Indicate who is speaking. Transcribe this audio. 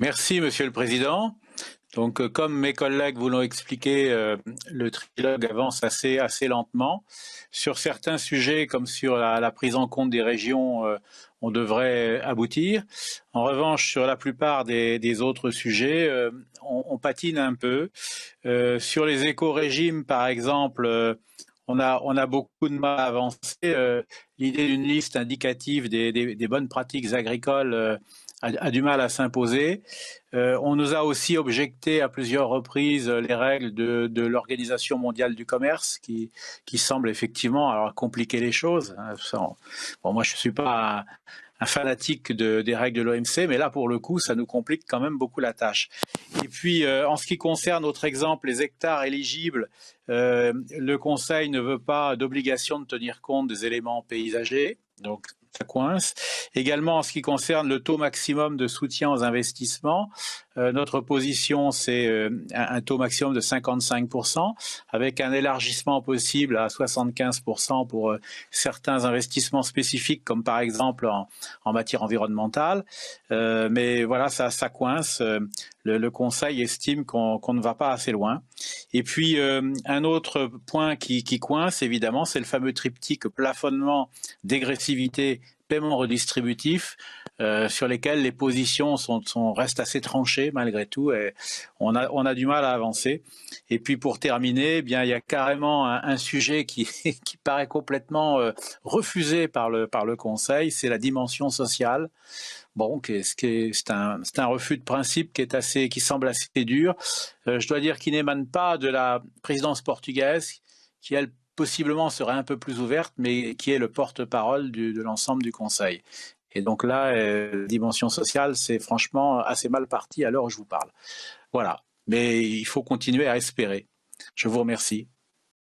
Speaker 1: Merci, Monsieur le Président. Donc, comme mes collègues vous l'ont expliqué, le trilogue avance assez lentement. Sur certains sujets, comme sur la prise en compte des régions, on devrait aboutir. En revanche, sur la plupart des autres sujets, on patine un peu. Sur les éco-régimes, par exemple, on a beaucoup de mal à avancer. L'idée d'une liste indicative des bonnes pratiques agricoles a du mal à s'imposer. On nous a aussi objecté à plusieurs reprises les règles de l'Organisation mondiale du commerce qui semblent effectivement alors, compliquer les choses. Bon, moi, je ne suis pas un fanatique des règles de l'OMC, mais là, pour le coup, ça nous complique quand même beaucoup la tâche. Et puis, en ce qui concerne notre exemple, les hectares éligibles, le Conseil ne veut pas d'obligation de tenir compte des éléments paysagers, donc ça coince. Également, en ce qui concerne le taux maximum de soutien aux investissements, notre position, c'est un taux maximum de 55%, avec un élargissement possible à 75% pour certains investissements spécifiques, comme par exemple en matière environnementale. Mais voilà, ça coince. Le Conseil estime qu'on ne va pas assez loin. Et puis, un autre point qui coince, évidemment, c'est le fameux triptyque plafonnement, dégressivité, paiement redistributif, sur lesquels les positions restent assez tranchées malgré tout, et on a du mal à avancer. Et puis pour terminer, eh bien il y a carrément un sujet qui paraît complètement refusé par le Conseil, c'est la dimension sociale. Bon, c'est un refus de principe qui semble assez dur. Je dois dire qu'il n'émane pas de la présidence portugaise, qui elle possiblement serait un peu plus ouverte, mais qui est le porte-parole de l'ensemble du Conseil. Et donc là, la dimension sociale, c'est franchement assez mal parti à l'heure où je vous parle. Voilà. Mais il faut continuer à espérer. Je vous remercie.